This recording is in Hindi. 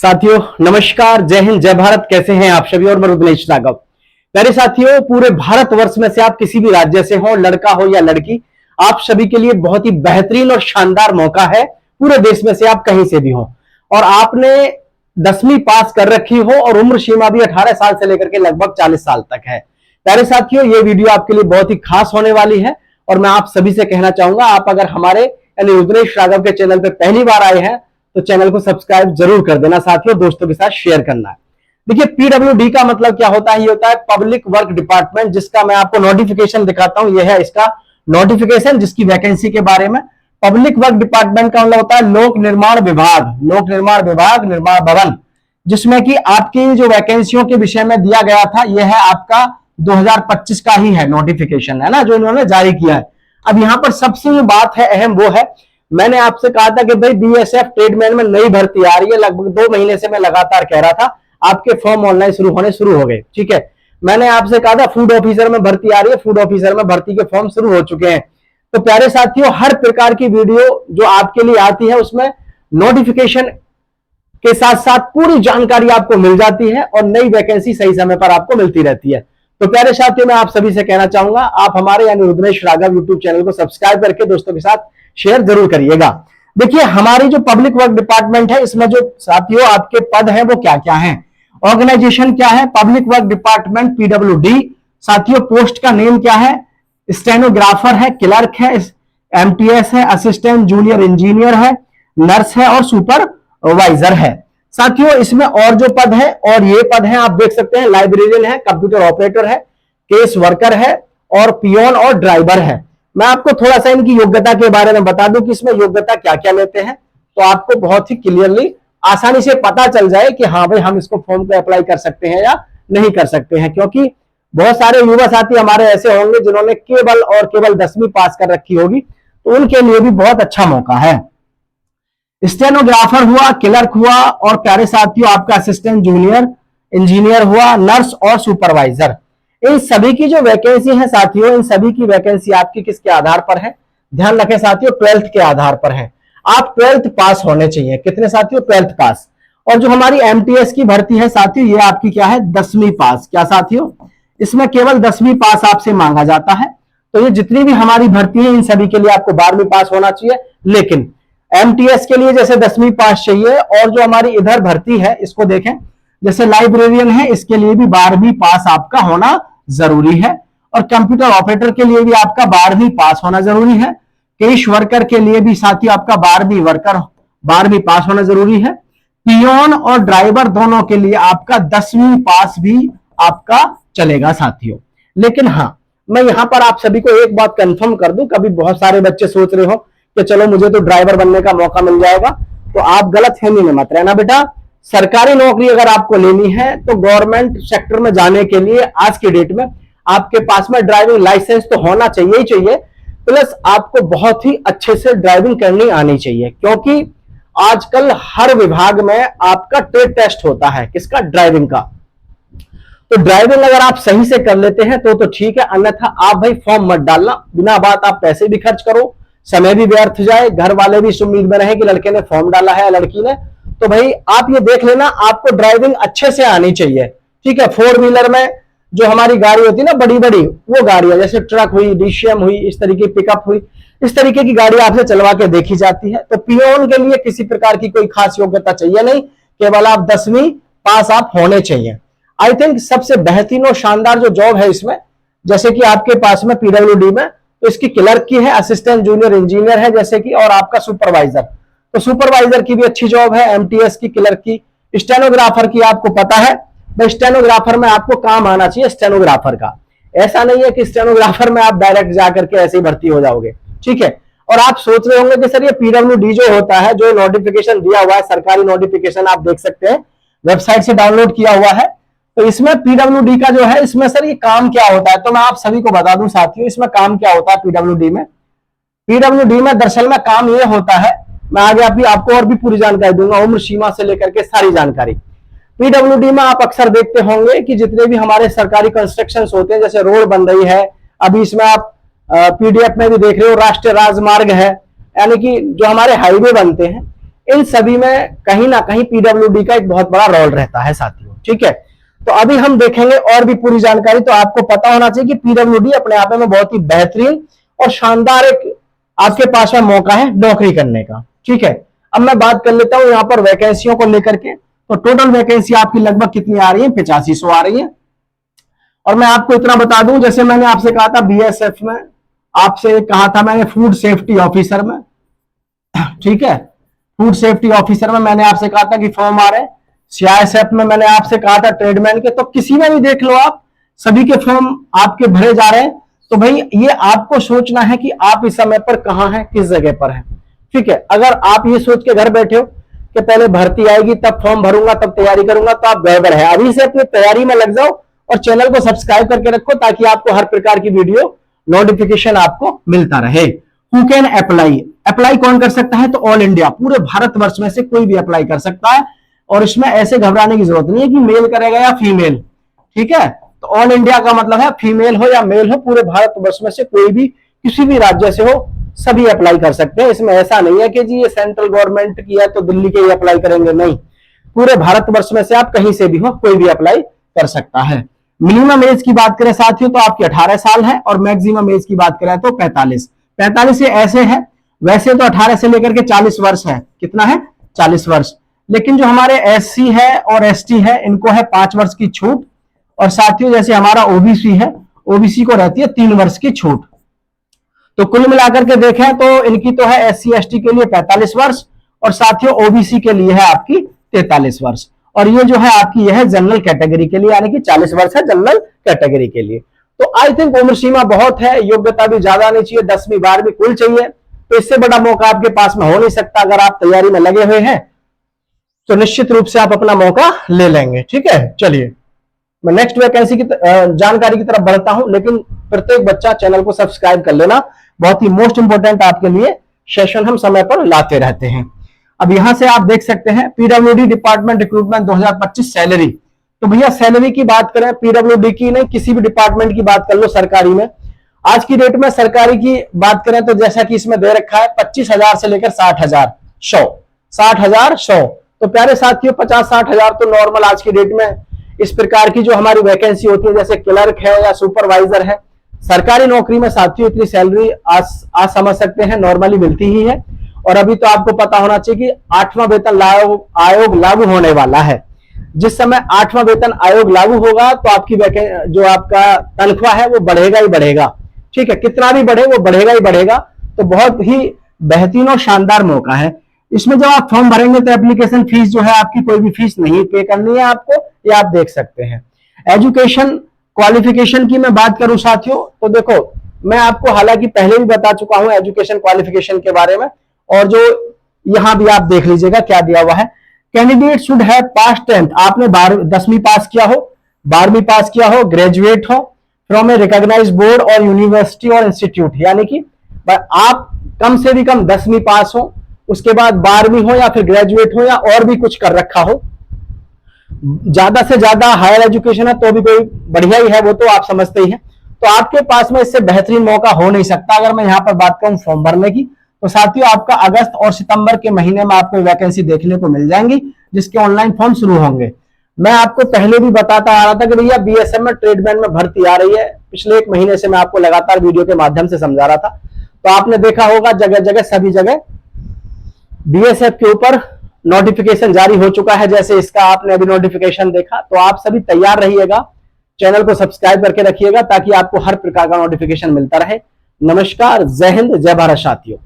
साथियों नमस्कार, जय हिंद, जय भारत। कैसे हैं आप सभी? और मैं रुद्रेश राघव। प्यारे साथियों, पूरे भारतवर्ष में से आप किसी भी राज्य से हो, लड़का हो या लड़की, आप सभी के लिए बहुत ही बेहतरीन और शानदार मौका है। पूरे देश में से आप कहीं से भी हो और आपने 10वीं पास कर रखी हो और उम्र सीमा भी 18 साल से लेकर के लगभग 40 साल तक है। प्यारे साथियों, ये वीडियो आपके लिए बहुत ही खास होने वाली है और मैं आप सभी से कहना चाहूंगा, आप अगर हमारे यानी रुद्रेश राघव के चैनल पे पहली बार आए हैं तो चैनल को सब्सक्राइब जरूर कर देना साथियों, दोस्तों के साथ शेयर करना है। देखिए, पीडब्ल्यूडी का मतलब क्या होता है? ये होता है पब्लिक वर्क डिपार्टमेंट, जिसका मैं आपको नोटिफिकेशन दिखाता हूं। यह है इसका नोटिफिकेशन, जिसकी वैकेंसी के बारे में। पब्लिक वर्क डिपार्टमेंट का मतलब होता है लोक निर्माण विभाग, लोक निर्माण विभाग, निर्माण भवन, जिसमें कि आपकी जो वैकेंसियों के विषय में दिया गया था, यह है आपका 2025 का ही है नोटिफिकेशन, है ना, जो इन्होंने जारी किया है। अब यहां पर सबसे जो बात है अहम, वो है, मैंने आपसे कहा था कि भाई बीएसएफ ट्रेडमैन में नई भर्ती आ रही है। लगभग 2 महीने से मैं लगातार कह रहा था, आपके फॉर्म ऑनलाइन शुरू हो गए। ठीक है, मैंने आपसे कहा था फूड ऑफिसर में भर्ती आ रही है, फूड ऑफिसर में भर्ती के फॉर्म शुरू हो चुके हैं। तो प्यारे साथियों, हर प्रकार की वीडियो जो आपके लिए आती है उसमें नोटिफिकेशन के साथ साथ पूरी जानकारी आपको मिल जाती है और नई वैकेंसी सही समय पर आपको मिलती रहती है। तो प्यारे साथियों, मैं आप सभी से कहना चाहूंगा, आप हमारे यानी रुद्रेश राघव यूट्यूब चैनल को सब्सक्राइब करके दोस्तों के साथ शेयर जरूर करिएगा। देखिए, हमारी जो पब्लिक वर्क डिपार्टमेंट है, इसमें जो साथियों आपके पद हैं वो क्या क्या हैं, ऑर्गेनाइजेशन क्या है, पब्लिक वर्क डिपार्टमेंट पीडब्ल्यूडी। साथियों, पोस्ट का नेम क्या है? स्टेनोग्राफर है, क्लर्क है, एमटीएस है, असिस्टेंट जूनियर इंजीनियर है, नर्स है और सुपरवाइजर है। साथियों, इसमें और जो पद है, और ये पद है, आप देख सकते हैं, लाइब्रेरियन है, कंप्यूटर ऑपरेटर है, केस वर्कर है और पियोन और ड्राइवर है। मैं आपको थोड़ा सा इनकी योग्यता के बारे में बता दूं कि इसमें योग्यता क्या क्या लेते हैं, तो आपको बहुत ही क्लियरली आसानी से पता चल जाए कि हाँ भाई, हम इसको फॉर्म को अप्लाई कर सकते हैं या नहीं कर सकते हैं। क्योंकि बहुत सारे युवा साथी हमारे ऐसे होंगे जिन्होंने केवल और केवल 10वीं पास कर रखी होगी, तो उनके लिए भी बहुत अच्छा मौका है। स्टेनोग्राफर हुआ, क्लर्क हुआ और प्यारे साथियों आपका असिस्टेंट जूनियर इंजीनियर हुआ, नर्स और सुपरवाइजर। इन सभी की जो वैकेंसी है साथियों, इन सभी की वैकेंसी आपकी किसके आधार पर है? ध्यान रखें साथियों, 12th के आधार पर है। आप 12th पास होने चाहिए। कितने साथियों? 12th पास। और जो हमारी एमटीएस की भर्ती है साथियों, ये आपकी क्या है? 10वीं पास। क्या साथियों? इसमें केवल 10वीं पास आपसे मांगा जाता है। तो ये जितनी भी हमारी भर्ती है, इन सभी के लिए आपको 12वीं पास होना चाहिए। लेकिन एमटीएस के लिए जैसे 10वीं पास चाहिए, और जो हमारी इधर भर्ती है इसको देखें, जैसे लाइब्रेरियन है, इसके लिए भी 12वीं पास आपका होना जरूरी है। और कंप्यूटर ऑपरेटर के लिए भी आपका 12वीं पास होना जरूरी है। केस वर्कर के लिए भी साथियों आपका 12वीं पास होना जरूरी है। पियोन और ड्राइवर दोनों के लिए आपका 10वीं पास भी आपका चलेगा साथियों। लेकिन हाँ, मैं यहां पर आप सभी को एक बात कंफर्म कर दूं, कभी बहुत सारे बच्चे सोच रहे हो कि चलो मुझे तो ड्राइवर बनने का मौका मिल जाएगा, तो आप गलत फहमी में मत रहना बेटा। सरकारी नौकरी अगर आपको लेनी है तो गवर्नमेंट सेक्टर में जाने के लिए आज के डेट में आपके पास में ड्राइविंग लाइसेंस तो होना चाहिए ही चाहिए, प्लस आपको बहुत ही अच्छे से ड्राइविंग करनी आनी चाहिए। क्योंकि आजकल हर विभाग में आपका ट्रेड टेस्ट होता है, किसका? ड्राइविंग का। तो ड्राइविंग अगर आप सही से कर लेते हैं तो ठीक है, अन्यथा आप भाई फॉर्म मत डालना। बिना बात आप पैसे भी खर्च करो, समय भी व्यर्थ जाए, घर वाले भी इस उम्मीद में रहे कि लड़के ने फॉर्म डाला है या लड़की ने। तो भाई आप ये देख लेना, आपको ड्राइविंग अच्छे से आनी चाहिए। ठीक है, 4 व्हीलर में जो हमारी गाड़ी होती है ना, बड़ी बड़ी वो गाड़ियां, जैसे ट्रक हुई, डीसीएम हुई, इस तरीके की पिकअप हुई, इस तरीके की गाड़ी आपसे चलवा के देखी जाती है। तो पियोन के लिए किसी प्रकार की कोई खास योग्यता चाहिए नहीं, केवल आप 10वीं पास आप होने चाहिए। आई थिंक सबसे बेहतरीन और शानदार जो जॉब है इसमें, जैसे कि आपके पास में पीडब्ल्यूडी में तो इसकी क्लर्क की है, असिस्टेंट जूनियर इंजीनियर है जैसे कि, और आपका सुपरवाइजर, तो सुपरवाइजर की भी अच्छी जॉब है, एमटीएस की, क्लर्क की। स्टेनोग्राफर की आपको पता है भाई, स्टेनोग्राफर में आपको काम आना चाहिए स्टेनोग्राफर का। ऐसा नहीं है कि स्टेनोग्राफर में आप डायरेक्ट जाकर के ऐसे ही भर्ती हो जाओगे। ठीक है, और आप सोच रहे होंगे कि सर ये पीडब्ल्यूडी जो होता है, जो नोटिफिकेशन दिया हुआ है, सरकारी नोटिफिकेशन आप देख सकते हैं, वेबसाइट से डाउनलोड किया हुआ है, तो इसमें पीडब्ल्यूडी का जो है, इसमें सर ये काम क्या होता है, तो मैं आप सभी को बता दूं साथियों, इसमें काम क्या होता है पीडब्ल्यूडी में। पीडब्ल्यूडी में दरअसल में काम ये होता है, मैं आगे आपको और भी पूरी जानकारी दूंगा, उम्र सीमा से लेकर के सारी जानकारी। पीडब्ल्यूडी में आप अक्सर देखते होंगे कि जितने भी हमारे सरकारी कंस्ट्रक्शन होते हैं, जैसे रोड बन रही है, अभी इसमें आप पीडीएफ में भी देख रहे हो, राष्ट्रीय राजमार्ग है, यानी कि जो हमारे हाईवे बनते हैं, इन सभी में कहीं ना कहीं पीडब्ल्यूडी का एक बहुत बड़ा रोल रहता है साथियों। ठीक है, तो अभी हम देखेंगे और भी पूरी जानकारी। तो आपको पता होना चाहिए कि पीडब्ल्यूडी अपने आप में बहुत ही बेहतरीन और शानदार एक आपके पास में मौका है नौकरी करने का। ठीक है, अब मैं बात कर लेता हूं यहां पर वैकेंसियों को लेकर के। तो टोटल वैकेंसी आपकी लगभग कितनी आ रही है, 8500 आ रही है। और मैं आपको इतना बता दूं, जैसे मैंने आपसे कहा था बीएसएफ में, आपसे कहा था मैंने फूड सेफ्टी ऑफिसर में, ठीक है, फूड सेफ्टी ऑफिसर में मैंने आपसे कहा था कि फॉर्म आ रहे हैं। सीआईएसएफ में मैंने आपसे कहा था ट्रेडमैन के। तो किसी में भी देख लो आप, सभी के फॉर्म आपके भरे जा रहे हैं। तो भाई ये आपको सोचना है कि आप इस समय पर कहां हैं, किस जगह पर हैं। ठीक है, अगर आप ये सोच के घर बैठे हो कि पहले भर्ती आएगी तब फॉर्म भरूंगा तब तैयारी करूंगा, तो आप गड़बड़ है। अभी से अपनी तैयारी में लग जाओ और चैनल को सब्सक्राइब करके रखो ताकि आपको हर प्रकार की वीडियो नोटिफिकेशन आपको मिलता रहे। हु कैन अप्लाई, अप्लाई कौन कर सकता है, तो ऑल इंडिया, पूरे भारतवर्ष में से कोई भी अप्लाई कर सकता है। और इसमें ऐसे घबराने की जरूरत नहीं है कि मेल करेगा या फीमेल। ठीक है, तो ऑल इंडिया का मतलब है फीमेल हो या मेल हो, पूरे भारतवर्ष में से कोई भी किसी भी राज्य से हो, सभी अप्लाई कर सकते हैं। इसमें ऐसा नहीं है कि जी ये सेंट्रल गवर्नमेंट की है तो दिल्ली के ही अप्लाई करेंगे, नहीं, पूरे भारतवर्ष में से आप कहीं से भी हो, कोई भी अप्लाई कर सकता है। मिनिमम एज की बात करें साथियों तो आपकी 18 साल है, और मैक्सिमम एज की बात करें तो 45 ये ऐसे है, वैसे तो 18 से लेकर के 40 वर्ष है। कितना है, 40 वर्ष। लेकिन जो हमारे एससी है और एसटी है इनको है 5 वर्ष की छूट। और साथियों जैसे हमारा ओबीसी है, ओबीसी को रहती है 3 वर्ष की छूट। तो कुल मिलाकर के देखें तो इनकी तो है एससी एसटी के लिए 45 वर्ष, और साथियों ओबीसी के लिए है आपकी 43 वर्ष। और ये जो है आपकी यह है जनरल कैटेगरी के लिए, यानी कि 40 वर्ष है जनरल कैटेगरी के लिए। तो आई थिंक उम्र सीमा बहुत है, योग्यता भी ज्यादा नहीं चाहिए, 10वीं 12वीं कुल चाहिए। तो इससे बड़ा मौका आपके पास में हो नहीं सकता। अगर आप तैयारी में लगे हुए हैं तो निश्चित रूप से आप अपना मौका ले लेंगे। ठीक है, चलिए मैं नेक्स्ट वैकेंसी की जानकारी की तरफ बढ़ता हूं, लेकिन प्रत्येक बच्चा चैनल को सब्सक्राइब कर लेना, बहुत ही मोस्ट इंपोर्टेंट आपके लिए सेशन हम समय पर लाते रहते हैं। अब यहां से आप देख सकते हैं पीडब्ल्यूडी डिपार्टमेंट रिक्रूटमेंट 2025 सैलरी। तो भैया सैलरी की बात करें, पीडब्ल्यूडी की नहीं, किसी भी डिपार्टमेंट की बात कर लो सरकारी में, आज की डेट में सरकारी की बात करें तो जैसा कि इसमें दे रखा है 25,000 से लेकर 60,000 100। तो प्यारे साथियों 50-60,000 तो नॉर्मल आज की डेट में इस प्रकार की जो हमारी वैकेंसी होती है, जैसे क्लर्क है या सुपरवाइजर है, सरकारी नौकरी में साथियों इतनी सैलरी आज समझ सकते हैं नॉर्मली मिलती ही है। और अभी तो आपको पता होना चाहिए कि 8वां वेतन आयोग लागू होने वाला है। जिस समय 8वां वेतन आयोग लागू होगा तो आपकी जो आपका तनख्वाह है वो बढ़ेगा ही बढ़ेगा। ठीक है, कितना भी बढ़े वो बढ़ेगा ही बढ़ेगा। तो बहुत ही बेहतरीन और शानदार मौका है। इसमें जब आप फॉर्म भरेंगे तो एप्लीकेशन फीस जो है आपकी कोई भी फीस नहीं पे करनी है आपको, ये आप देख सकते हैं। एजुकेशन क्वालिफिकेशन की मैं बात करूं साथियों तो देखो मैं आपको हालांकि पहले भी बता चुका हूं एजुकेशन क्वालिफिकेशन के बारे में, और जो यहां भी आप देख लीजिएगा क्या दिया हुआ है, candidate should have pass 10th, आपने 10वीं पास किया हो, 12वीं पास किया हो, ग्रेजुएट हो फ्रॉम ए रिकॉग्नाइज बोर्ड और यूनिवर्सिटी और इंस्टीट्यूट, यानी कि आप कम से भी कम 10वीं पास हो, उसके बाद 12वीं हो या फिर ग्रेजुएट हो या और भी कुछ कर रखा हो। ज्यादा से ज्यादा हायर एजुकेशन है तो भी कोई बढ़िया ही है, वो तो आप समझते ही हैं। तो आपके पास में इससे बेहतरीन मौका हो नहीं सकता। अगर मैं यहां पर बात करूं फॉर्म भरने की तो साथियों आपका अगस्त और सितंबर के महीने में आपको वैकेंसी देखने को मिल जाएंगी जिसके ऑनलाइन फॉर्म शुरू होंगे। मैं आपको पहले भी बताता आ रहा था कि भैया बीएसएफ में ट्रेडमैन में भर्ती आ रही है, पिछले 1 महीने से मैं आपको लगातार वीडियो के माध्यम से समझा रहा था। तो आपने देखा होगा जगह जगह सभी जगह बीएसएफ के ऊपर नोटिफिकेशन जारी हो चुका है, जैसे इसका आपने अभी नोटिफिकेशन देखा। तो आप सभी तैयार रहिएगा, चैनल को सब्सक्राइब करके रखिएगा ताकि आपको हर प्रकार का नोटिफिकेशन मिलता रहे। नमस्कार, जय हिंद, जय भारत साथियों।